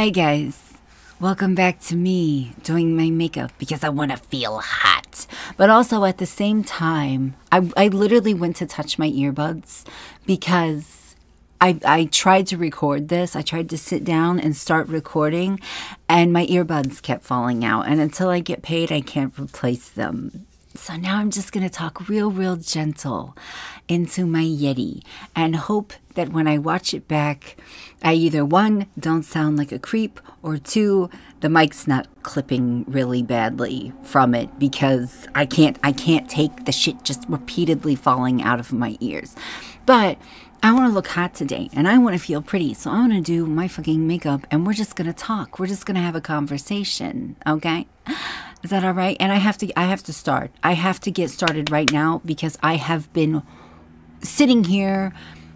Hi guys, welcome back to me doing my makeup because I want to feel hot. But also at the same time, I literally went to touch my earbuds because I tried to record this. I tried to sit down and start recording and my earbuds kept falling out. And until I get paid, I can't replace them. So now I'm just going to talk real gentle into my Yeti and hope that when I watch it back, I either one, don't sound like a creep, or two, the mic's not clipping really badly from it because I can't take the shit just repeatedly falling out of my ears. But I want to look hot today and I want to feel pretty. So I want to do my fucking makeup and we're just going to talk. We're just going to have a conversation. Okay? Is that all right? And I have to start. I have to get started right now because I have been sitting here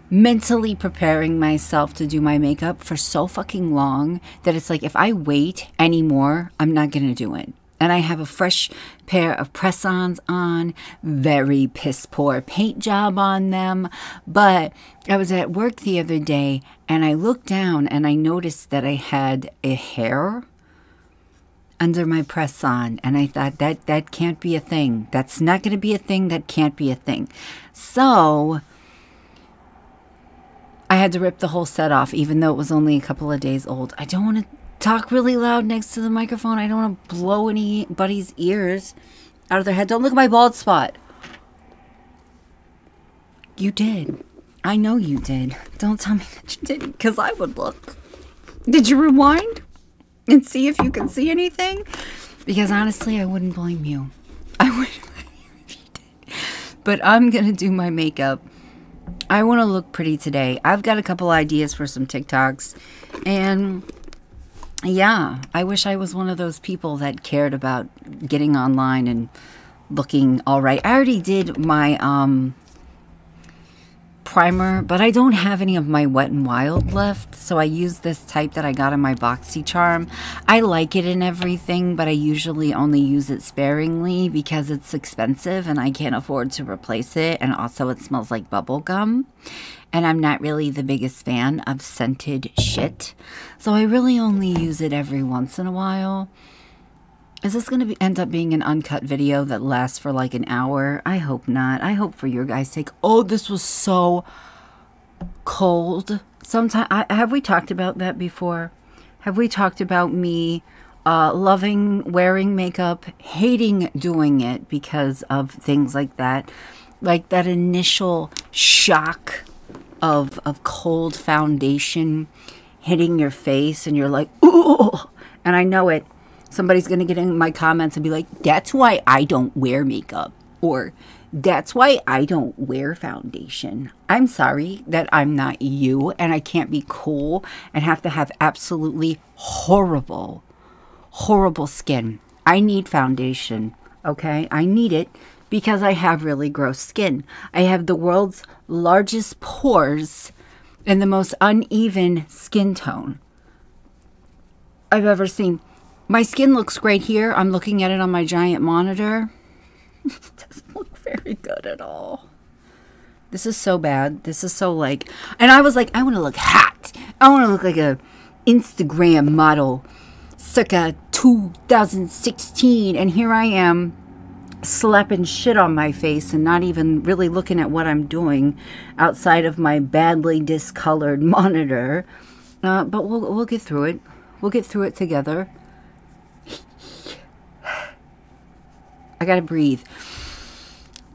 mentally preparing myself to do my makeup for so fucking long that it's like if I wait anymore, I'm not going to do it. And I have a fresh pair of press-ons on, very piss poor paint job on them. But I was at work the other day and I looked down and I noticed that I had a hair under my press-on. And I thought that can't be a thing. That's not going to be a thing. That can't be a thing. So I had to rip the whole set off, even though it was only a couple of days old. I don't want to talk really loud next to the microphone. I don't want to blow anybody's ears out of their head. Don't look at my bald spot. You did. I know you did. Don't tell me that you didn't, because I would look. Did you rewind and see if you can see anything? Because honestly, I wouldn't blame you. I wouldn't blame you if you did. But I'm going to do my makeup. I want to look pretty today. I've got a couple ideas for some TikToks. And yeah, I wish I was one of those people that cared about getting online and looking all right. I already did my primer, but I don't have any of my Wet n Wild left. So I use this type that I got in my BoxyCharm. I like it and everything, but I usually only use it sparingly because it's expensive and I can't afford to replace it. And also it smells like bubble gum. And I'm not really the biggest fan of scented shit. So I really only use it every once in a while. Is this going to end up being an uncut video that lasts for like an hour? I hope not. I hope for your guys' sake. Oh, this was so cold. Have we talked about that before? Have we talked about me loving wearing makeup, hating doing it because of things like that? Like that initial shock of cold foundation hitting your face and you're like, ooh, and I know it. Somebody's going to get in my comments and be like, that's why I don't wear makeup, or that's why I don't wear foundation. I'm sorry that I'm not you and I can't be cool and have to have absolutely horrible skin. I need foundation, okay? I need it because I have really gross skin. I have the world's largest pores and the most uneven skin tone I've ever seen. My skin looks great here. I'm looking at it on my giant monitor. It doesn't look very good at all. This is so bad. This is so like... And I was like, I want to look hot. I want to look like a Instagram model circa 2016. And here I am slapping shit on my face and not even really looking at what I'm doing outside of my badly discolored monitor. But we'll get through it. We'll get through it together. I gotta breathe.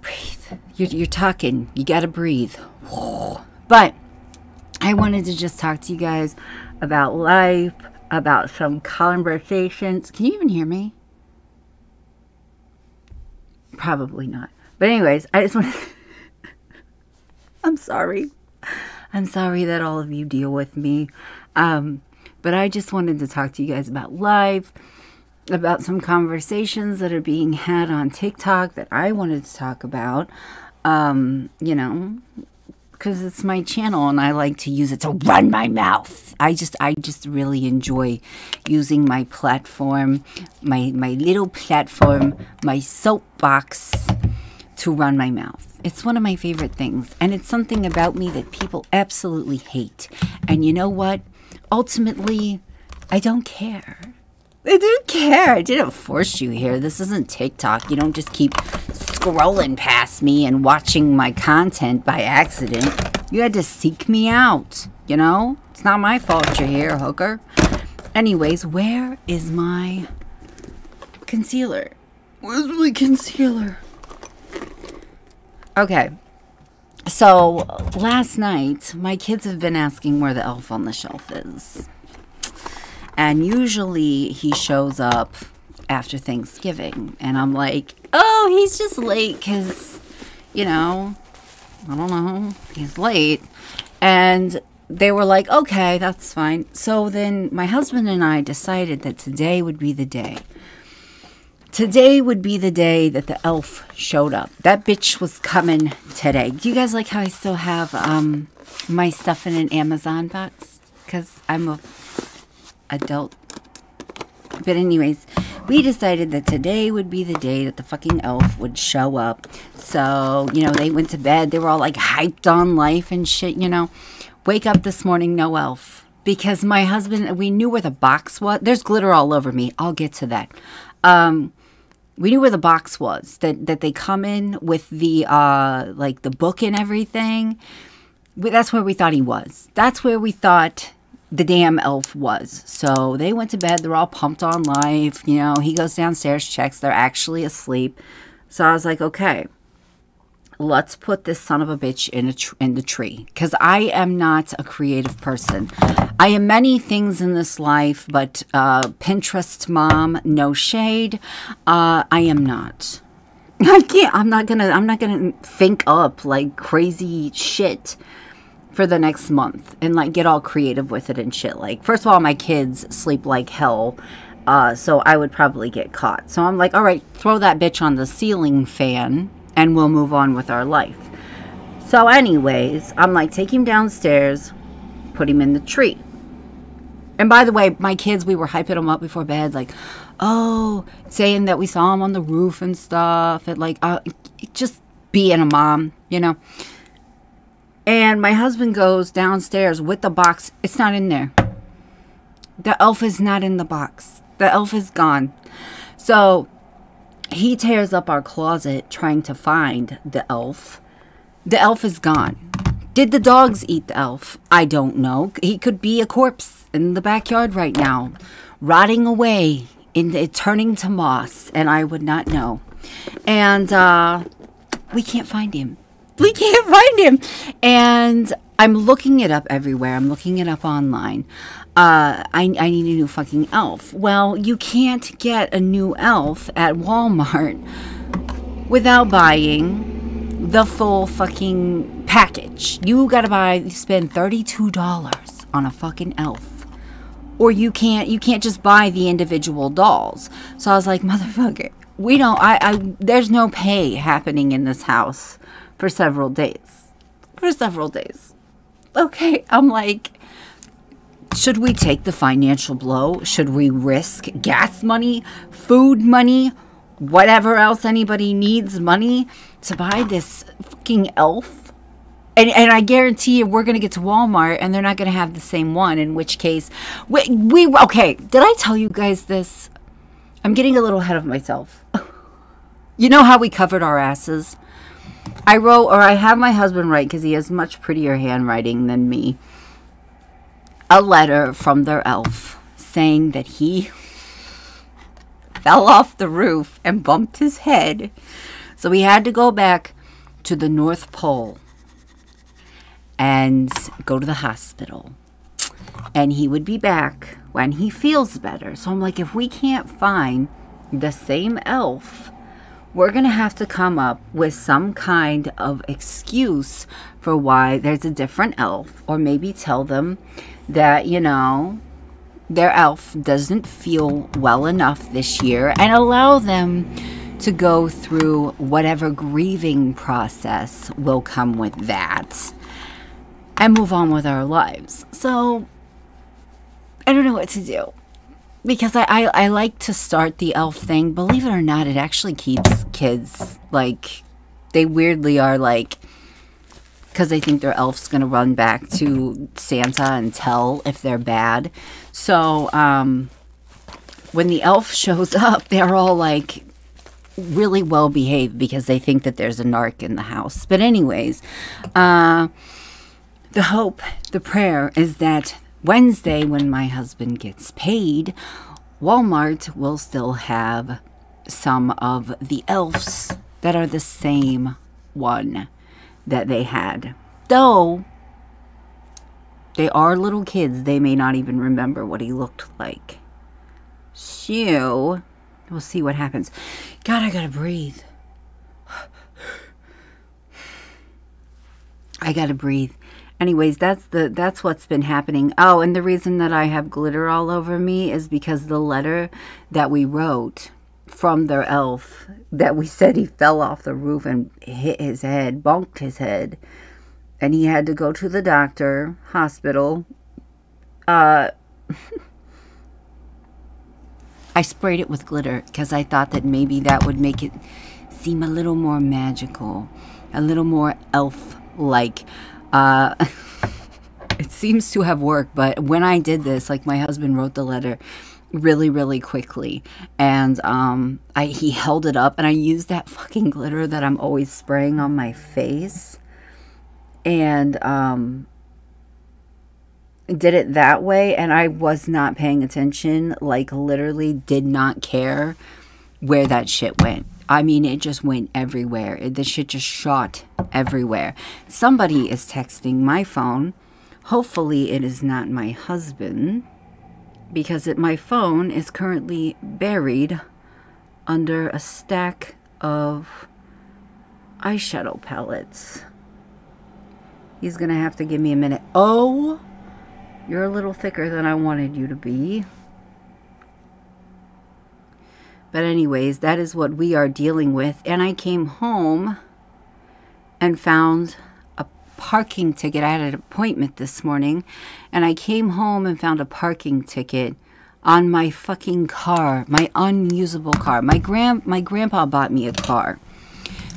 Breathe. You're talking. You gotta breathe. But I wanted to just talk to you guys about life, about some conversations. Can you even hear me? Probably not. But anyways, I just want to... I'm sorry. I'm sorry that all of you deal with me. But I just wanted to talk to you guys about life, about some conversations that are being had on TikTok that I wanted to talk about, you know, because it's my channel and I like to use it to run my mouth. I just really enjoy using my platform, my little platform, my soapbox to run my mouth. It's one of my favorite things, and it's something about me that people absolutely hate. And you know what? Ultimately, I don't care. I don't care. I didn't force you here. This isn't TikTok. You don't just keep scrolling past me and watching my content by accident. You had to seek me out, you know? It's not my fault you're here, hooker. Anyways, where is my concealer? Where's my concealer? Okay. So, last night, my kids have been asking where the elf on the shelf is. And usually he shows up after Thanksgiving. And I'm like, oh, he's just late because, you know, I don't know, he's late. And they were like, okay, that's fine. So then my husband and I decided that today would be the day. Today would be the day that the elf showed up. That bitch was coming today. Do you guys like how I still have my stuff in an Amazon box? Because I'm a adult. But anyways, we decided that today would be the day that the fucking elf would show up. So, you know, they went to bed. They were all like hyped on life and shit, you know. Wake up this morning, no elf. Because my husband, we knew where the box was. There's glitter all over me. I'll get to that. We knew where the box was. That they come in with the, like the book and everything. That's where we thought he was. That's where we thought the damn elf was. So they went to bed. They're all pumped on life. You know, he goes downstairs, checks. They're actually asleep. So I was like, okay, let's put this son of a bitch in the tree. Because I am not a creative person. I am many things in this life, but Pinterest mom, no shade. I am not. I can't. I'm not gonna think up like crazy shit for the next month and like get all creative with it and shit. Like, first of all, my kids sleep like hell, so I would probably get caught. So I'm like, all right, throw that bitch on the ceiling fan and we'll move on with our life. So anyways, I'm like, take him downstairs, put him in the tree. And by the way, my kids, we were hyping them up before bed, like, oh, saying that we saw him on the roof and stuff, and like, just being a mom, you know. And my husband goes downstairs with the box. It's not in there. The elf is not in the box. The elf is gone. So he tears up our closet trying to find the elf. The elf is gone. Did the dogs eat the elf? I don't know. He could be a corpse in the backyard right now, rotting away, turning to moss, and I would not know. And we can't find him. We can't find him. And I'm looking it up everywhere. I'm looking it up online. I need a new fucking elf. Well, you can't get a new elf at Walmart without buying the full fucking package. You gotta spend $32 on a fucking elf. Or you can't just buy the individual dolls. So I was like, motherfucker, we don't, there's no pay happening in this house for several days. Okay, I'm like, should we take the financial blow? Should we risk gas money, food money, whatever else anybody needs money to buy this fucking elf? And I guarantee you we're going to get to Walmart and they're not going to have the same one, in which case, okay, did I tell you guys this? I'm getting a little ahead of myself. You know how we covered our asses? I have my husband write, because he has much prettier handwriting than me, a letter from their elf saying that he fell off the roof and bumped his head. So we had to go back to the North Pole and go to the hospital. And he would be back when he feels better. So I'm like, if we can't find the same elf, we're going to have to come up with some kind of excuse for why there's a different elf. Or maybe tell them that, you know, their elf doesn't feel well enough this year. And allow them to go through whatever grieving process will come with that. And move on with our lives. So, I don't know what to do. Because I like to start the elf thing. Believe it or not, it actually keeps kids, like, they weirdly are like, because they think their elf's going to run back to Santa and tell if they're bad. So when the elf shows up, they're all like really well behaved because they think that there's a narc in the house. But anyways, the hope, the prayer is that Wednesday, when my husband gets paid, Walmart will still have some of the elves that are the same one that they had. Though they are little kids, they may not even remember what he looked like. So we'll see what happens. God, I gotta breathe. I gotta breathe. Anyways, that's what's been happening. Oh, and the reason that I have glitter all over me is because the letter that we wrote from their elf, that we said he fell off the roof and hit his head, bonked his head, and he had to go to the doctor, hospital. I sprayed it with glitter because I thought that maybe that would make it seem a little more magical, a little more elf-like. It seems to have worked, but when I did this, like, my husband wrote the letter really, really quickly, and he held it up, and I used that fucking glitter that I'm always spraying on my face, and did it that way, and I was not paying attention, like, literally did not care where that shit went. I mean, it just went everywhere. The shit just shot everywhere. Somebody is texting my phone. Hopefully it is not my husband, because my phone is currently buried under a stack of eyeshadow palettes. He's gonna have to give me a minute. Oh, you're a little thicker than I wanted you to be. But anyways, that is what we are dealing with. And I came home and found a parking ticket. I had an appointment this morning. And I came home and found a parking ticket on my fucking car. My unusable car. My grandpa bought me a car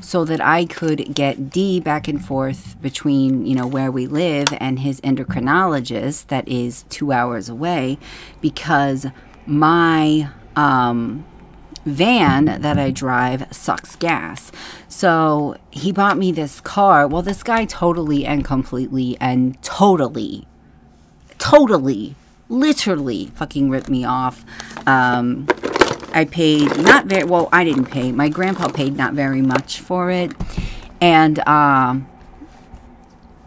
so that I could get D back and forth between, you know, where we live and his endocrinologist that is 2 hours away, because my van that I drive sucks gas. So he bought me this car. Well, this guy totally and completely and totally literally fucking ripped me off. I paid not very well. I didn't pay. My grandpa paid not very much for it. And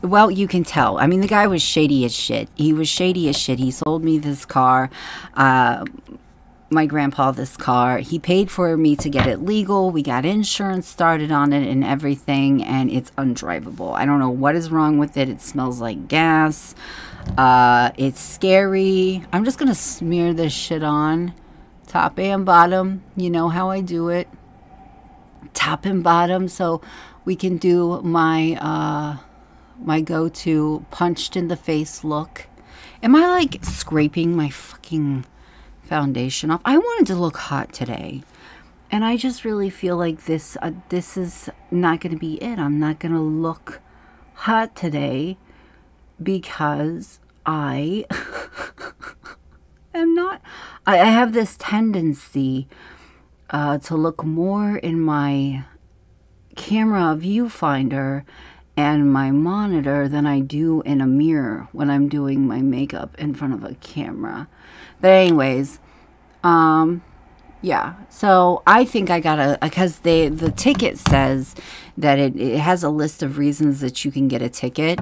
well, you can tell. I mean, the guy was shady as shit. He was shady as shit. He sold me this car, my grandpa this car. He paid for me to get it legal. We got insurance started on it and everything, and it's undrivable. I don't know what is wrong with it. It smells like gas. It's scary. I'm just gonna smear this shit on top and bottom. You know how I do it, top and bottom, so we can do my my go-to punched in the face look. Am I like scraping my fucking foundation off? I wanted to look hot today, and I just really feel like this is not going to be it. I'm not going to look hot today because I am not. I have this tendency to look more in my camera viewfinder and my monitor than I do in a mirror when I'm doing my makeup in front of a camera. But anyways, yeah, so I think I gotta, because the ticket says that it has a list of reasons that you can get a ticket,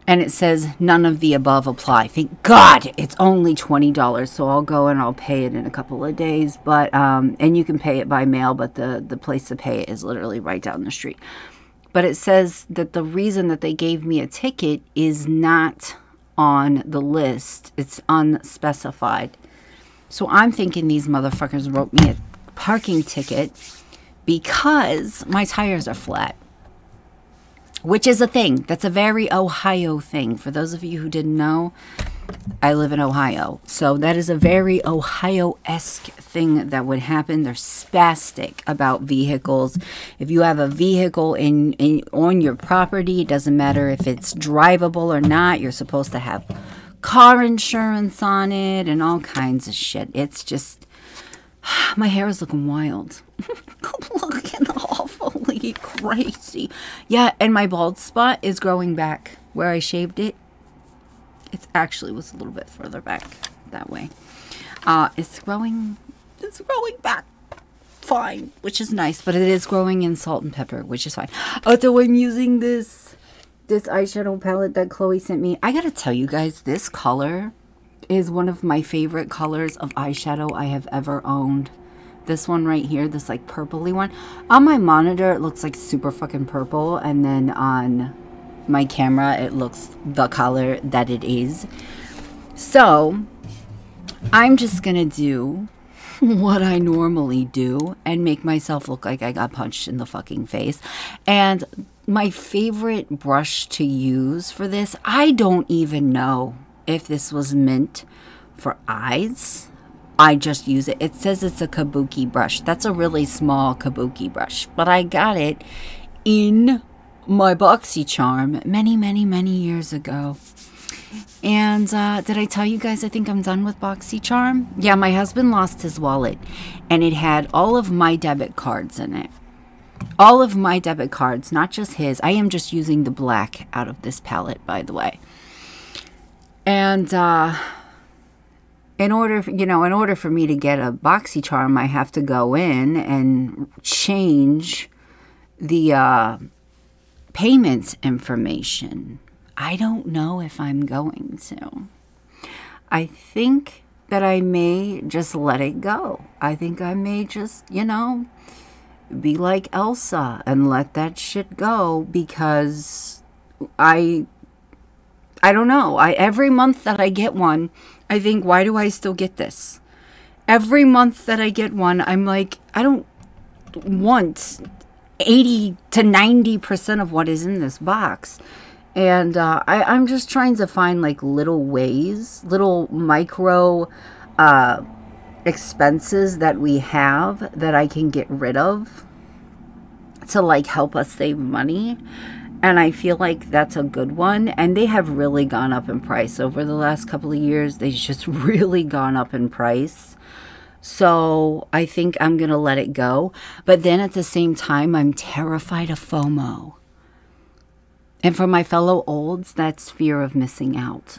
and it says none of the above apply. Thank God it's only $20, so I'll go and I'll pay it in a couple of days. But and you can pay it by mail, but the place to pay it is literally right down the street. But it says that the reason that they gave me a ticket is not on the list. It's unspecified. So I'm thinking these motherfuckers wrote me a parking ticket because my tires are flat. which is a thing. That's a very Ohio thing. For those of you who didn't know, I live in Ohio. So that is a very Ohio-esque thing that would happen. They're spastic about vehicles. If you have a vehicle on your property, it doesn't matter if it's drivable or not. You're supposed to have car insurance on it and all kinds of shit. It's just, my hair is looking wild. Looking awfully crazy. Yeah, and my bald spot is growing back where I shaved it. It actually was a little bit further back that way. It's growing back fine, which is nice, but it is growing in salt and pepper, which is fine. So I'm using this eyeshadow palette that Chloe sent me. I gotta tell you guys, this color is one of my favorite colors of eyeshadow I have ever owned. This one right here, this like purpley one. On my monitor, it looks like super fucking purple, and then on my camera, it looks the color that it is. So I'm just gonna do what I normally do and make myself look like I got punched in the fucking face. And my favorite brush to use for this, I don't even know if this was meant for eyes. I just use it. It says it's a kabuki brush. That's a really small kabuki brush, but I got it in my BoxyCharm many years ago. And did I tell you guys I think I'm done with BoxyCharm? Yeah, my husband lost his wallet and it had all of my debit cards in it. All of my debit cards, not just his. I am just using the black out of this palette, by the way. And in order for me to get a BoxyCharm, I have to go in and change the payments information. I don't know if I'm going to. I think that I may just let it go. I think I may just, be like Elsa and let that shit go, because I don't know. Every month that I get one, I think, why do I still get this? Every month that I get one, I'm like, I don't want 80 to 90% of what is in this box. And I'm just trying to find like little ways, little micro expenses that we have that I can get rid of to like help us save money. And I feel like that's a good one. And they have really gone up in price over the last couple of years. They've just really gone up in price. So I think I'm going to let it go. But then at the same time, I'm terrified of FOMO. And for my fellow olds, that's fear of missing out.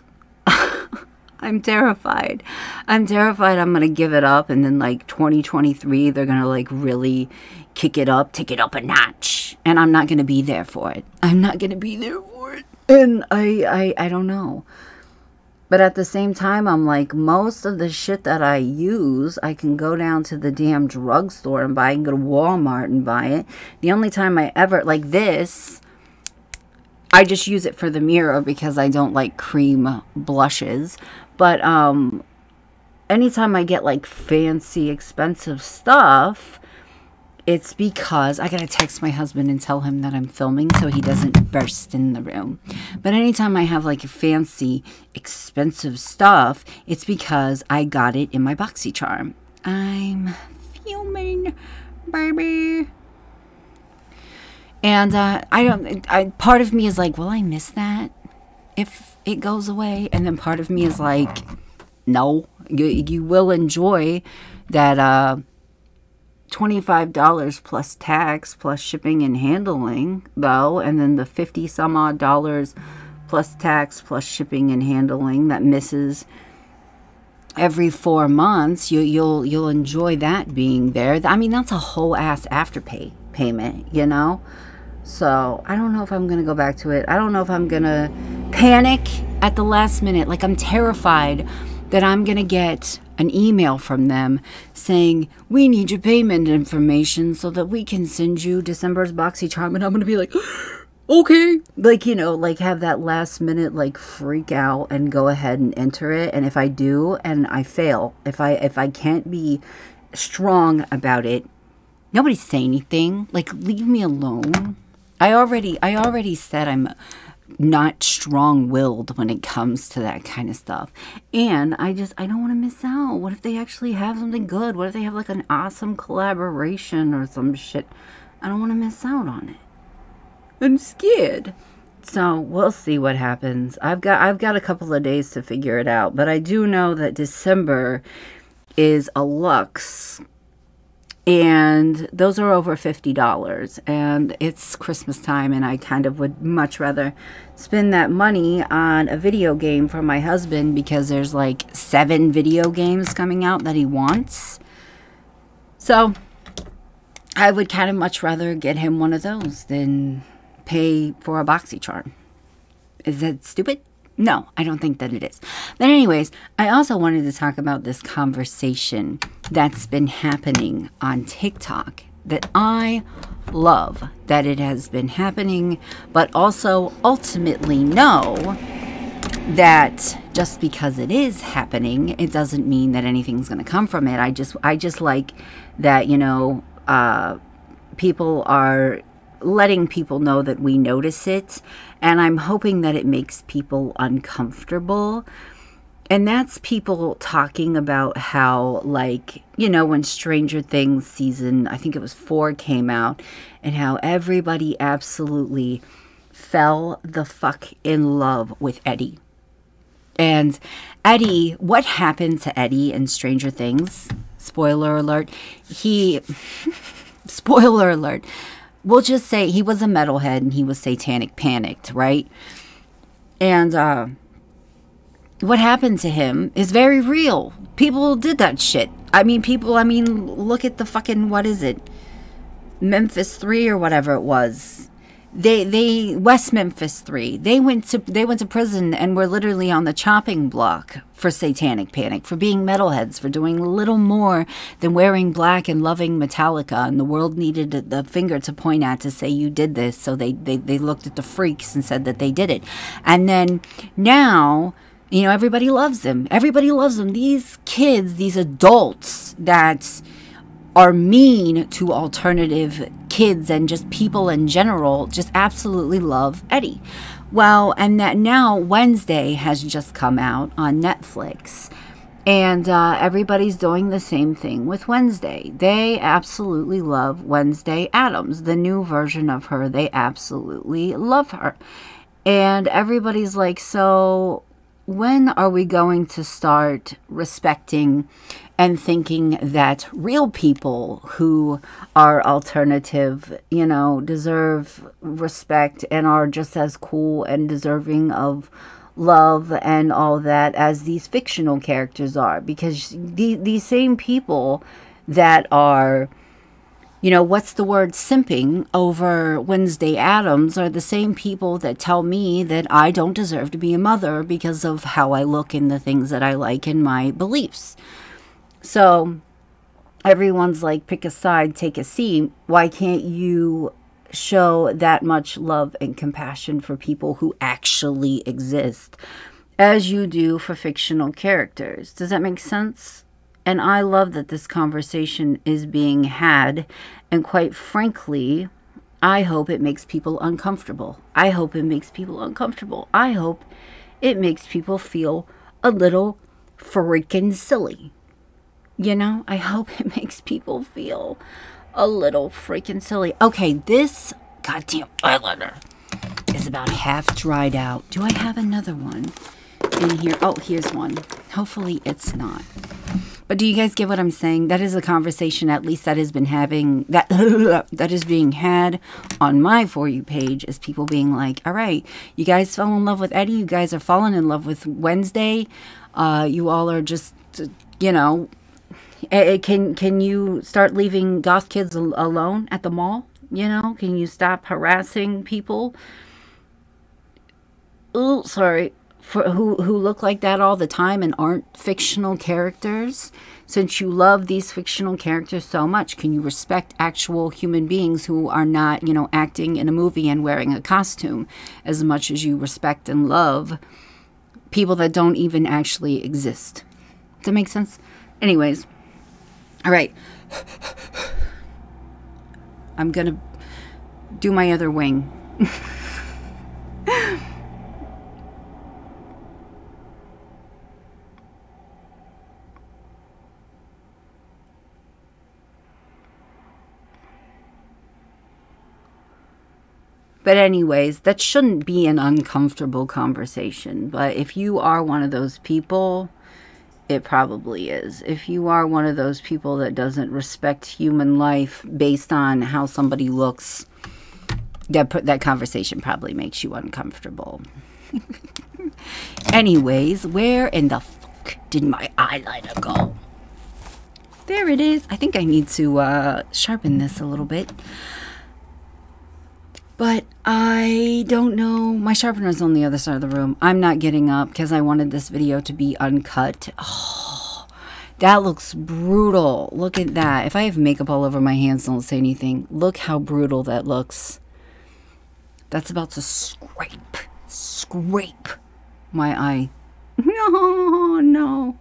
I'm terrified. I'm terrified I'm going to give it up. And then like 2023, they're going to like really kick it up, take it up a notch. And I'm not going to be there for it. I'm not going to be there for it. And I don't know. But at the same time, I'm like, most of the shit that I use, I can go down to the damn drugstore and buy. I can go to Walmart and buy it. The only time I ever, like this, I just use it for the mirror because I don't like cream blushes. But anytime I get like fancy, expensive stuff, it's because I gotta text my husband and tell him that I'm filming so he doesn't burst in the room. But anytime I have like fancy, expensive stuff, it's because I got it in my BoxyCharm. I'm filming, baby. And part of me is like, will I miss that if it goes away? And then part of me is like, no, you will enjoy that $25 plus tax plus shipping and handling, though, and then the 50 some odd dollars plus tax plus shipping and handling that misses every 4 months. You'll enjoy that being there. I mean, that's a whole ass afterpay payment, you know. So I don't know if I'm gonna go back to it. I don't know if I'm gonna panic at the last minute. Like, I'm terrified that I'm gonna get an email from them saying, we need your payment information so that we can send you December's BoxyCharm. And I'm gonna be like, okay, like, you know, like have that last minute like freak out and go ahead and enter it. And if I do and I fail, if I can't be strong about it, nobody say anything, like leave me alone. I already said I'm not strong-willed when it comes to that kind of stuff. And I don't want to miss out. What if they actually have something good? What if they have like an awesome collaboration or some shit? I don't want to miss out on it. I'm scared. So we'll see what happens. I've got a couple of days to figure it out, but I do know that December is a luxe, and those are over $50, and it's Christmas time, and I kind of would much rather spend that money on a video game for my husband, because there's like 7 video games coming out that he wants. So I would kind of much rather get him one of those than pay for a BoxyCharm. Is that stupid? No, I don't think that it is. But anyways, I also wanted to talk about this conversation that's been happening on TikTok, that I love that it has been happening, but also ultimately know that just because it is happening, it doesn't mean that anything's going to come from it. I just like that, you know, people are letting people know that we notice it, and I'm hoping that it makes people uncomfortable. And that's people talking about how, like, you know, when Stranger Things season, I think it was 4, came out, and how everybody absolutely fell the fuck in love with Eddie. And Eddie, what happened to Eddie in Stranger Things? Spoiler alert. Spoiler alert. We'll just say he was a metalhead and he was satanic panicked, right? And what happened to him is very real. People did that shit. I mean, look at the fucking, what is it? Memphis 3 or whatever it was. West Memphis 3. They went to prison and were literally on the chopping block for satanic panic, for being metalheads, for doing little more than wearing black and loving Metallica, and the world needed the finger to point at to say you did this. So they looked at the freaks and said that they did it. And then now, you know, everybody loves them. Everybody loves them. These kids, these adults that are mean to alternative kids and just people in general, just absolutely love Eddie. Well, and that now Wednesday has just come out on Netflix, and everybody's doing the same thing with Wednesday. They absolutely love Wednesday Addams, the new version of her. They absolutely love her. And everybody's like, so when are we going to start respecting and thinking that real people who are alternative, you know, deserve respect and are just as cool and deserving of love and all that as these fictional characters are? Because these same people that are, you know, what's the word, simping over Wednesday Addams are the same people that tell me that I don't deserve to be a mother because of how I look and the things that I like and my beliefs. So everyone's like, pick a side, take a seat. Why can't you show that much love and compassion for people who actually exist as you do for fictional characters? Does that make sense? And I love that this conversation is being had. And quite frankly, I hope it makes people uncomfortable. I hope it makes people uncomfortable. I hope it makes people feel a little freaking silly. You know, I hope it makes people feel a little freaking silly. Okay, this goddamn eyeliner is about half dried out. Do I have another one in here? Oh, here's one. Hopefully it's not. But do you guys get what I'm saying? That is a conversation, at least that has been having, that is being had on my For You page, is people being like, all right, you guys fell in love with Eddie. You guys are falling in love with Wednesday. You all are just, you know, can you start leaving goth kids alone at the mall? You know, can you stop harassing people? Oh, sorry. Who look like that all the time and aren't fictional characters? Since you love these fictional characters so much, can you respect actual human beings who are not, you know, acting in a movie and wearing a costume as much as you respect and love people that don't even actually exist? Does that make sense? Anyways, all right. I'm gonna do my other wing. But anyways, that shouldn't be an uncomfortable conversation. But if you are one of those people, it probably is. If you are one of those people that doesn't respect human life based on how somebody looks, that conversation probably makes you uncomfortable. Anyways, where in the fuck did my eyeliner go? There it is. I think I need to sharpen this a little bit. But I don't know. My sharpener's on the other side of the room. I'm not getting up because I wanted this video to be uncut. Oh, that looks brutal. Look at that. If I have makeup all over my hands, don't say anything. Look how brutal that looks. That's about to scrape my eye. No, no.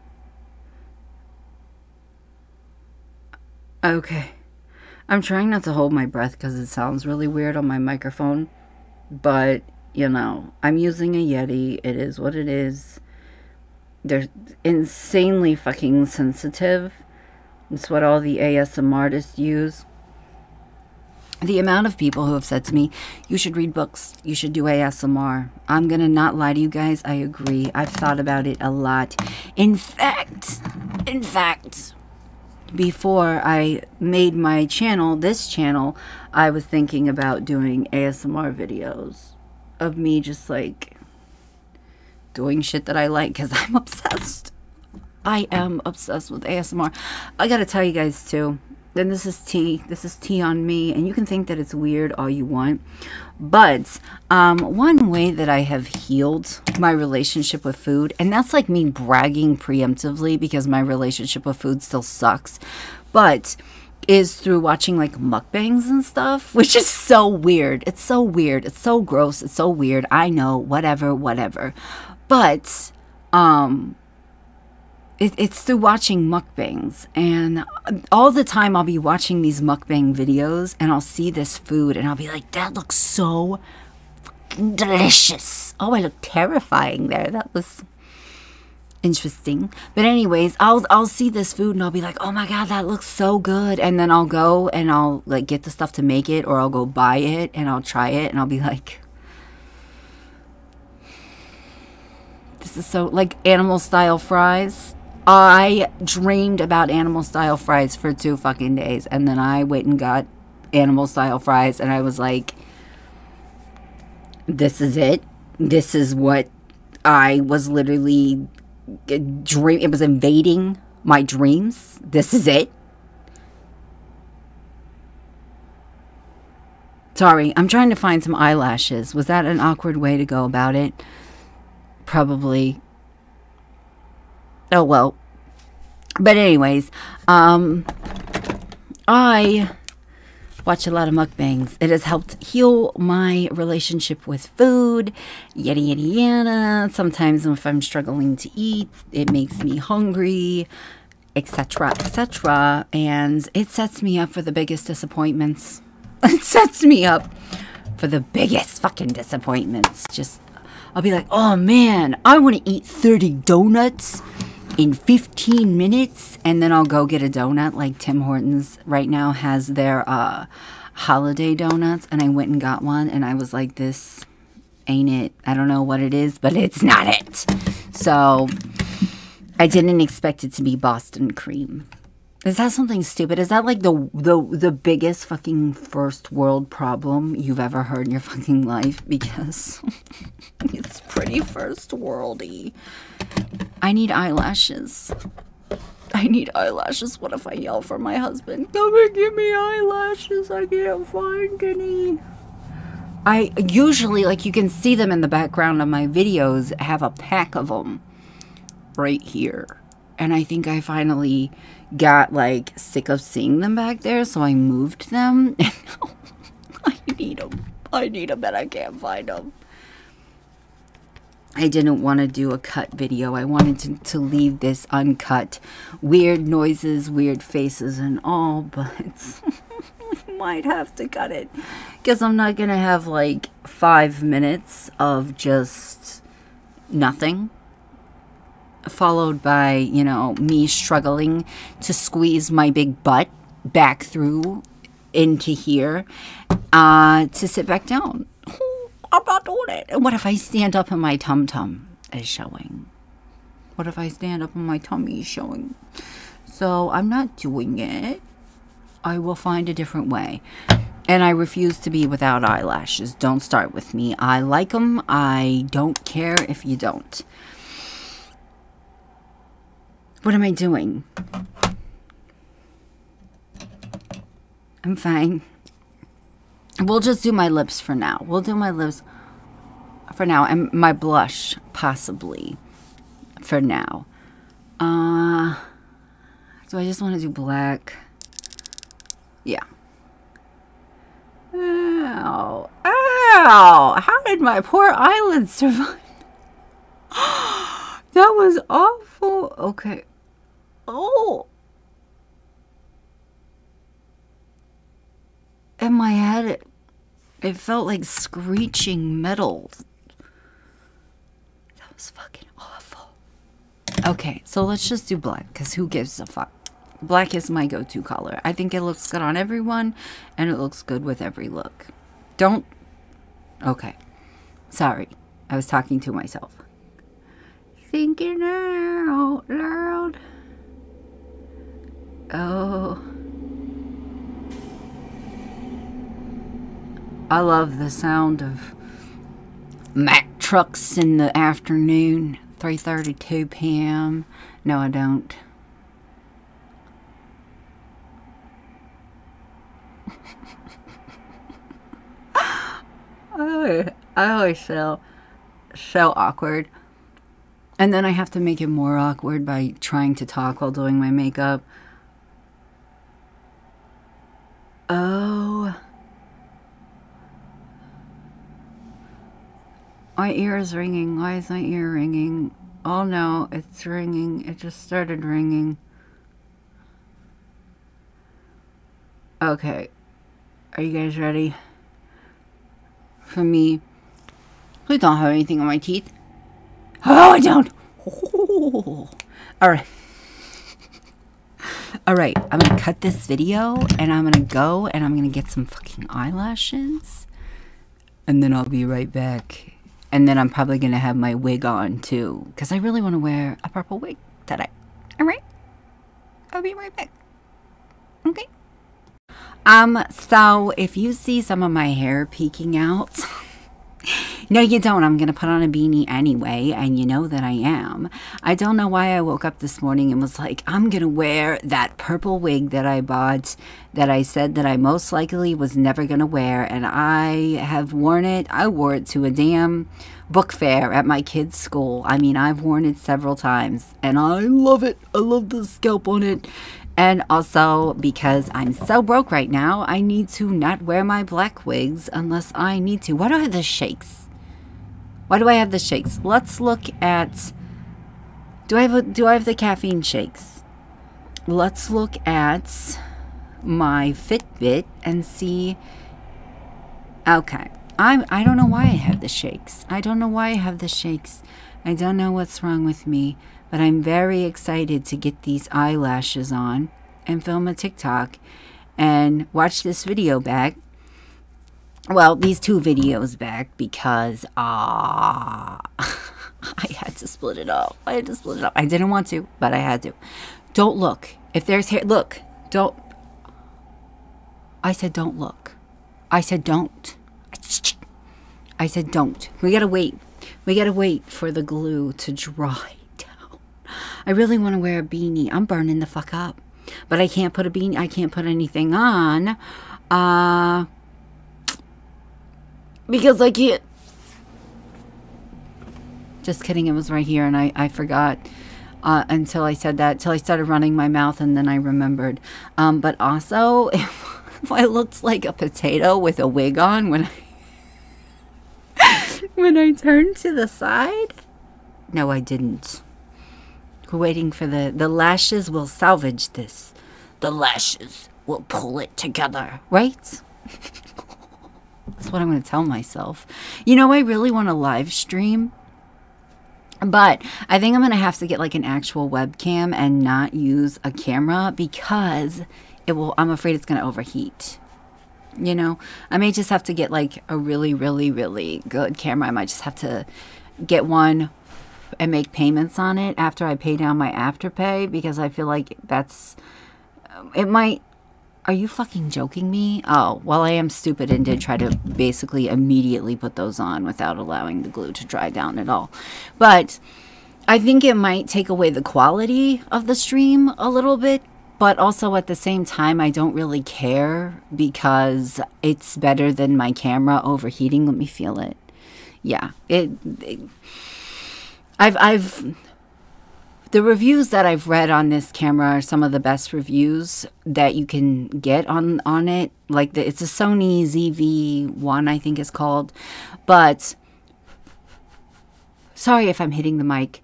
Okay. I'm trying not to hold my breath because it sounds really weird on my microphone. But, you know, I'm using a Yeti. It is what it is. They're insanely fucking sensitive. It's what all the ASMR artists use. The amount of people who have said to me, you should read books, you should do ASMR. I'm going to not lie to you guys. I agree. I've thought about it a lot. In fact, before I made my channel, this channel, I was thinking about doing ASMR videos of me just like doing shit that I like because I'm obsessed. I am obsessed with ASMR. I gotta tell you guys too, then this is tea on me, and you can think that it's weird all you want, but one way that I have healed my relationship with food, and that's like me bragging preemptively because my relationship with food still sucks, but is through watching like mukbangs and stuff, which is so weird. It's so weird. It's so gross. It's so weird. I know, whatever. But it's through watching mukbangs, and all the time I'll be watching these mukbang videos and I'll see this food and I'll be like, that looks so fucking delicious. Oh, I look terrifying there. That was interesting. But anyways, I'll see this food and I'll be like, oh my god, that looks so good. And then I'll go and I'll like get the stuff to make it, or I'll go buy it and I'll try it and I'll be like, this is so like animal style fries. I dreamed about animal style fries for 2 fucking days, and then I went and got animal style fries and I was like, this is it. This is what I was literally dream. It was invading my dreams. This is it. Sorry, I'm trying to find some eyelashes. Was that an awkward way to go about it? Probably. Oh well. But anyways, I watch a lot of mukbangs. It has helped heal my relationship with food. Yada yada yada. Sometimes if I'm struggling to eat, it makes me hungry, etc., etc. And it sets me up for the biggest disappointments. It sets me up for the biggest fucking disappointments. Just, I'll be like, oh man, I want to eat 30 donuts in 15 minutes, and then I'll go get a donut. Like Tim Hortons right now has their holiday donuts, and I went and got one, and I was like, this ain't it. I don't know what it is, but it's not it. So I didn't expect it to be Boston cream. Is that something stupid? Is that like the biggest fucking first world problem you've ever heard in your fucking life? Because it's pretty first worldy. I need eyelashes. I need eyelashes. What if I yell for my husband? Come and give me eyelashes. I can't find any. I usually, like you can see them in the background of my videos, have a pack of them right here. And I think I finally got like sick of seeing them back there, so I moved them. And now I need them. I need them and I can't find them. I didn't want to do a cut video. I wanted to leave this uncut. Weird noises, weird faces and all, but might have to cut it. Because I'm not going to have like 5 minutes of just nothing. Followed by, you know, me struggling to squeeze my big butt back through into here to sit back down. I'm not doing it. And what if I stand up and my tum-tum is showing? What if I stand up and my tummy is showing? So I'm not doing it. I will find a different way. And I refuse to be without eyelashes. Don't start with me. I like them. I don't care if you don't. What am I doing? I'm fine. We'll just do my lips for now. We'll do my lips for now. And my blush, possibly, for now. So I just want to do black. Yeah. Ow. Ow. How did my poor eyelids survive? That was awful. Okay. Oh. In my head, it felt like screeching metal. That was fucking awful. Okay, so let's just do black, because who gives a fuck? Black is my go-to color. I think it looks good on everyone, and it looks good with every look. Don't... Okay. Sorry. I was talking to myself. Thinking out loud. Oh. I love the sound of Mack trucks in the afternoon. 3:32 p.m. No, I don't. I always feel so awkward. And then I have to make it more awkward by trying to talk while doing my makeup. Oh. My ear is ringing. Why is my ear ringing? Oh no, it's ringing. It just started ringing. Okay. Are you guys ready? For me. I don't have anything on my teeth. Oh, I don't. Oh. All right. All right. I'm going to cut this video and I'm going to go and I'm going to get some fucking eyelashes. And then I'll be right back. And then I'm probably going to have my wig on too. Because I really want to wear a purple wig today. All right. I'll be right back. Okay. So if you see some of my hair peeking out, no, you don't. I'm going to put on a beanie anyway, and you know that I am. I don't know why I woke up this morning and was like, I'm going to wear that purple wig that I bought that I said that I most likely was never going to wear, and I have worn it. I wore it to a damn book fair at my kids' school. I mean, I've worn it several times, and I love it. I love the scalp on it. And also, because I'm so broke right now, I need to not wear my black wigs unless I need to. Why do I have the shakes? Why do I have the shakes? Let's look at... Do I have the caffeine shakes? Let's look at my Fitbit and see... Okay. I don't know why I have the shakes. I don't know why I have the shakes. I don't know what's wrong with me. But I'm very excited to get these eyelashes on and film a TikTok and watch this video back. Well, these two videos back because I had to split it up. I didn't want to, but I had to. Don't look. If there's hair, look. Don't. I said don't look. I said don't. I said don't. We gotta wait. We gotta wait for the glue to dry. I really want to wear a beanie. I'm burning the fuck up. But I can't put a beanie. I can't put anything on. Because I can't. Just kidding. It was right here and I forgot. Until I said that. Till I started running my mouth and then I remembered. But also, if I looked like a potato with a wig on when when I turned to the side. No, I didn't. We're waiting for the lashes will salvage this. The lashes we'll pull it together, right? That's what I'm going to tell myself. You know, I really want to live stream, but I think I'm going to have to get like an actual webcam and not use a camera because I'm afraid it's going to overheat. You know, I may just have to get like a really, really, really good camera. I might just have to get one and make payments on it after I pay down my Afterpay, because I feel like it might. Are you fucking joking me? Oh, well, I am stupid and did try to basically immediately put those on without allowing the glue to dry down at all. But I think it might take away the quality of the stream a little bit. But also at the same time, I don't really care because it's better than my camera overheating. Let me feel it. Yeah, the reviews that I've read on this camera are some of the best reviews that you can get on it. Like it's a Sony ZV-1, I think it's called. But sorry if I'm hitting the mic.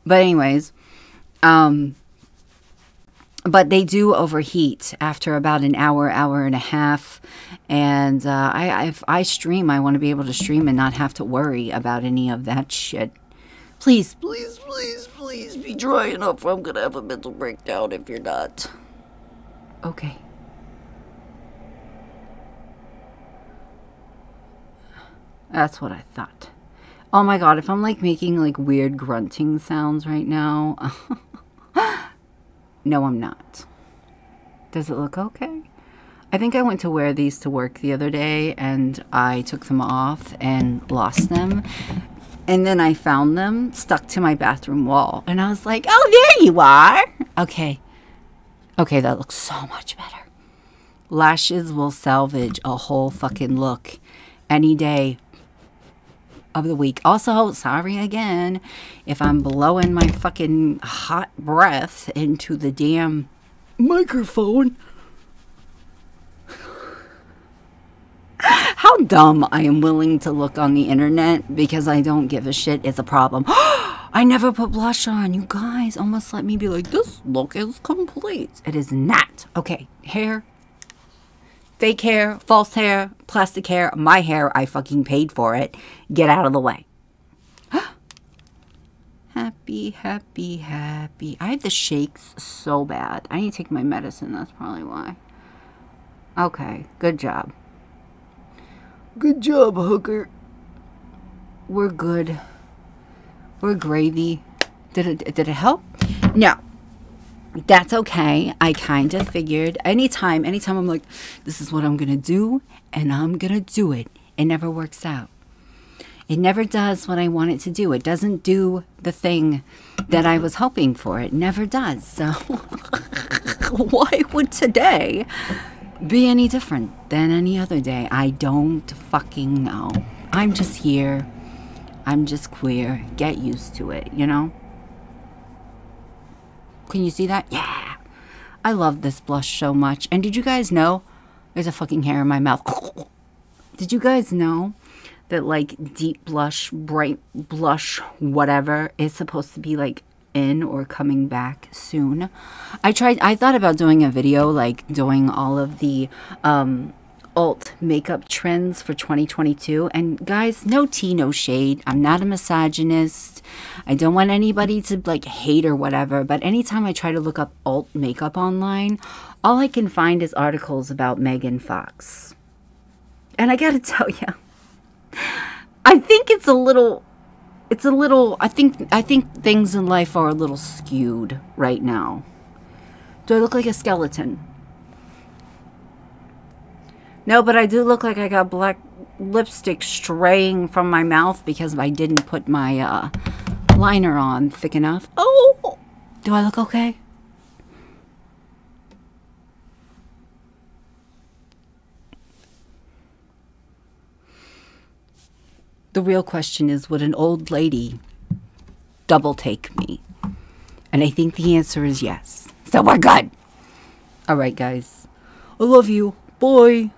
But anyways, but they do overheat after about an hour, hour and a half. And if I stream, I want to be able to stream and not have to worry about any of that shit. Please, please, please, please be dry enough or I'm going to have a mental breakdown if you're not. Okay. That's what I thought. Oh my god, if I'm like making like weird grunting sounds right now. No, I'm not. Does it look okay? I think I went to wear these to work the other day and I took them off and lost them. And then I found them stuck to my bathroom wall. And I was like, oh, there you are. Okay. Okay, that looks so much better. Lashes will salvage a whole fucking look any day of the week. Also, sorry again if I'm blowing my fucking hot breath into the damn microphone. How dumb I am willing to look on the internet because I don't give a shit is a problem. I never put blush on. You guys almost let me be like, this look is complete. It is not. Okay, hair. Fake hair, false hair, plastic hair. My hair, I fucking paid for it. Get out of the way. Happy, happy, happy. I have the shakes so bad. I need to take my medicine. That's probably why. Okay, good job. Good job, hooker. We're good. We're gravy. Did it help? No. That's okay. I kind of figured anytime I'm like, this is what I'm going to do, and I'm going to do it. It never works out. It never does what I want it to do. It doesn't do the thing that I was hoping for. It never does. So why would today be any different than any other day? I don't fucking know. I'm just here. I'm just queer. Get used to it, you know? Can you see that? Yeah. I love this blush so much. And did you guys know? There's a fucking hair in my mouth. Did you guys know that like deep blush, bright blush, whatever is supposed to be like in or coming back soon? I thought about doing a video like doing all of the alt makeup trends for 2022, and guys, no tea, no shade. I'm not a misogynist. I don't want anybody to like hate or whatever, but anytime I try to look up alt makeup online, all I can find is articles about Megan Fox. And I gotta tell you, I think it's a little, I think things in life are a little skewed right now. Do I look like a skeleton? No, but I do look like I got black lipstick straying from my mouth because I didn't put my liner on thick enough. Oh, do I look okay? The real question is, would an old lady double take me? And I think the answer is yes. So we're good. All right, guys. I love you. Bye.